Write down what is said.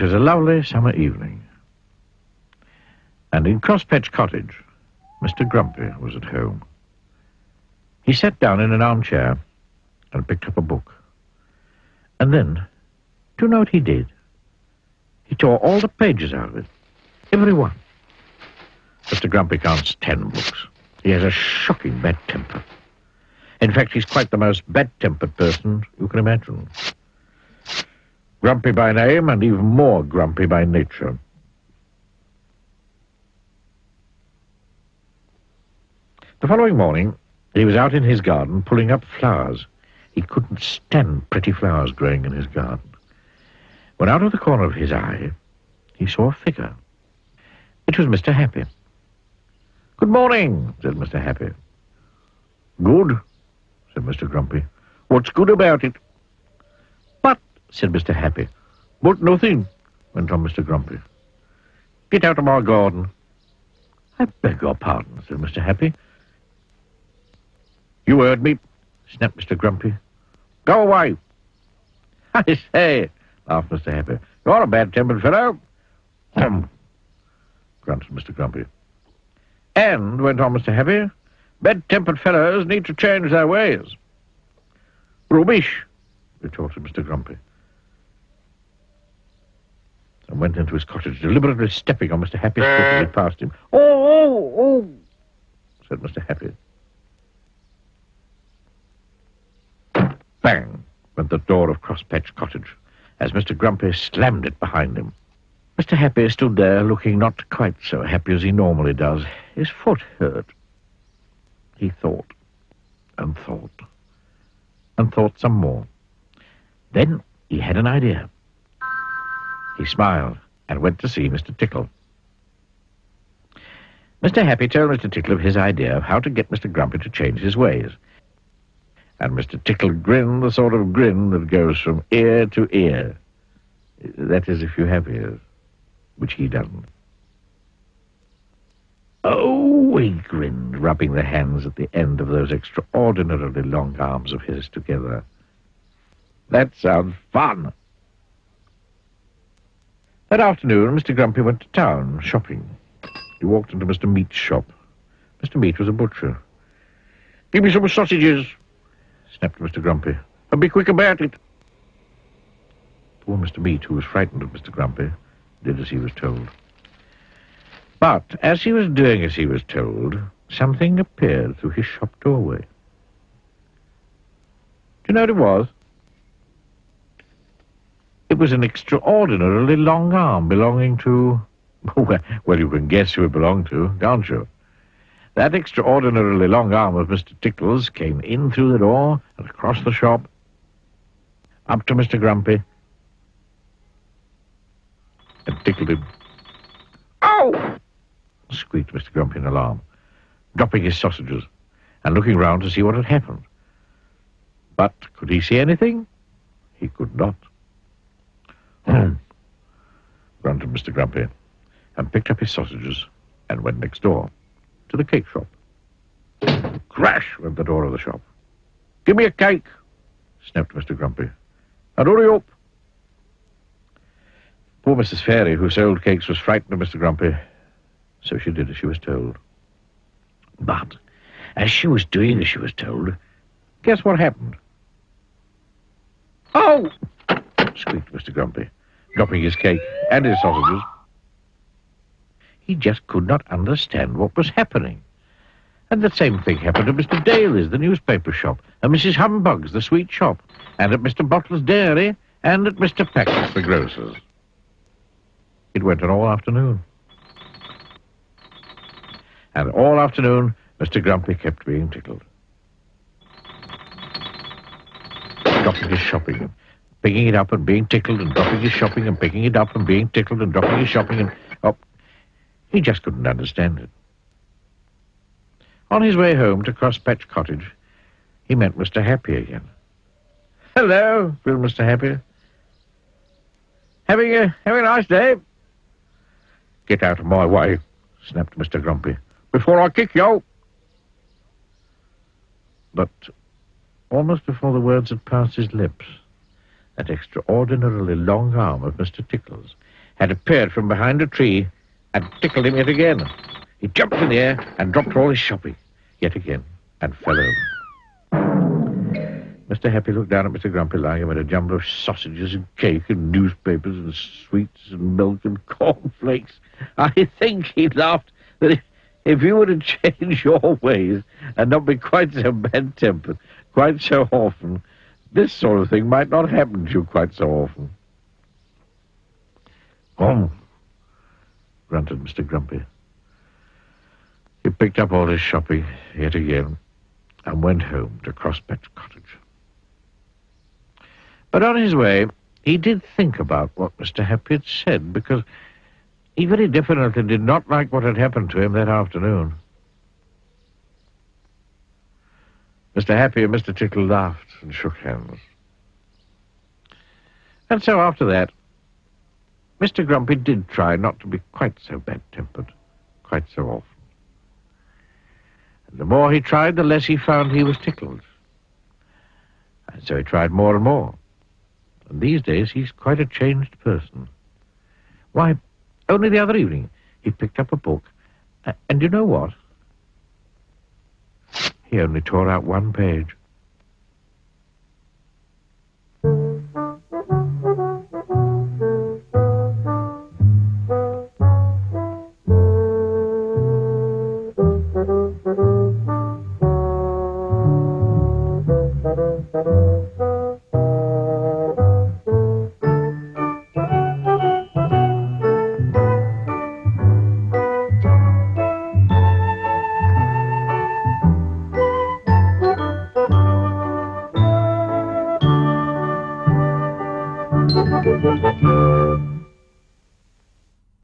It was a lovely summer evening, and in Crosspatch Cottage, Mr. Grumpy was at home. He sat down in an armchair and picked up a book. And then, do you know what he did? He tore all the pages out of it. Every one. Mr. Grumpy can't stand books. He has a shocking bad temper. In fact, he's quite the most bad-tempered person you can imagine. Grumpy by name and even more grumpy by nature. The following morning, he was out in his garden pulling up flowers. He couldn't stand pretty flowers growing in his garden. When out of the corner of his eye, he saw a figure. It was Mr. Happy. "Good morning," said Mr. Happy. "Good," said Mr. Grumpy. "What's good about it?" "But," said Mr. Happy. "But nothing," went on Mr. Grumpy. "Get out of my garden." "I beg your pardon," said Mr. Happy. "You heard me," snapped Mr. Grumpy. "Go away." "I say," laughed Mr. Happy, "you're a bad-tempered fellow." Grunted Mr. Grumpy. "And," went on Mr. Happy, "bad-tempered fellows need to change their ways." "Rubbish," retorted Mr. Grumpy, and went into his cottage, deliberately stepping on Mr. Happy's foot as he passed him. Oh, said Mr. Happy. Bang went the door of Crosspatch Cottage as Mr. Grumpy slammed it behind him. Mr. Happy stood there looking not quite so happy as he normally does. His foot hurt. He thought and thought and thought some more. Then he had an idea. He smiled and went to see Mr. Tickle. Mr. Happy told Mr. Tickle of his idea of how to get Mr. Grumpy to change his ways. And Mr. Tickle grinned the sort of grin that goes from ear to ear. That is, if you have ears, which he doesn't. Oh, he grinned, rubbing the hands at the end of those extraordinarily long arms of his together. That sounds fun. That afternoon, Mr. Grumpy went to town, shopping. He walked into Mr. Meat's shop. Mr. Meat was a butcher. "Give me some sausages," snapped Mr. Grumpy, "and be quick about it." Poor Mr. Meat, who was frightened of Mr. Grumpy, did as he was told. But as he was doing as he was told, something appeared through his shop doorway. Do you know what it was? It was an extraordinarily long arm belonging to... Well, you can guess who it belonged to, can't you? That extraordinarily long arm of Mr. Tickle's came in through the door and across the shop, up to Mr. Grumpy, and tickled him. "Oh!" squeaked Mr. Grumpy in alarm, dropping his sausages and looking round to see what had happened. But could he see anything? He could not. Grunted Mr. Grumpy, and picked up his sausages and went next door, to the cake shop. Crash went the door of the shop. "Give me a cake," snapped Mr. Grumpy, "and hurry up." Poor Mrs. Fairy, who sold cakes, was frightened of Mr. Grumpy, so she did as she was told. But as she was doing as she was told, guess what happened? "Oh!" squeaked Mr. Grumpy, dropping his cake and his sausages. He just could not understand what was happening. And the same thing happened at Mr. Daly's, the newspaper shop, and Mrs. Humbug's, the sweet shop, and at Mr. Bottle's dairy, and at Mr. Pack's, the grocer's. It went on all afternoon. And all afternoon, Mr. Grumpy kept being tickled. Dropping his shopping, picking it up and being tickled, and dropping his shopping and picking it up and being tickled, and dropping his shopping, and... Oh, he just couldn't understand it. On his way home to Crosspatch Cottage, he met Mr. Happy again. "Hello," grinned Mr. Happy. Having a nice day?" "Get out of my way," snapped Mr. Grumpy, "before I kick you." But almost before the words had passed his lips, that extraordinarily long arm of Mr. Tickle's had appeared from behind a tree and tickled him yet again. He jumped in the air and dropped all his shopping yet again and fell over. Mr. Happy looked down at Mr. Grumpy lying amid a jumble of sausages and cake and newspapers and sweets and milk and cornflakes. I think he laughed that if you were to change your ways and not be quite so bad-tempered quite so often, this sort of thing might not happen to you quite so often. "Oh," grunted Mr. Grumpy. He picked up all his shopping yet again and went home to Crosspatch Cottage. But on his way, he did think about what Mr. Happy had said, because he very definitely did not like what had happened to him that afternoon. Mr. Happy and Mr. Tickle laughed and shook hands. And so after that, Mr. Grumpy did try not to be quite so bad-tempered quite so often. And the more he tried, the less he found he was tickled. And so he tried more and more. And these days, he's quite a changed person. Why, only the other evening, he picked up a book, and you know what? He only tore out one page.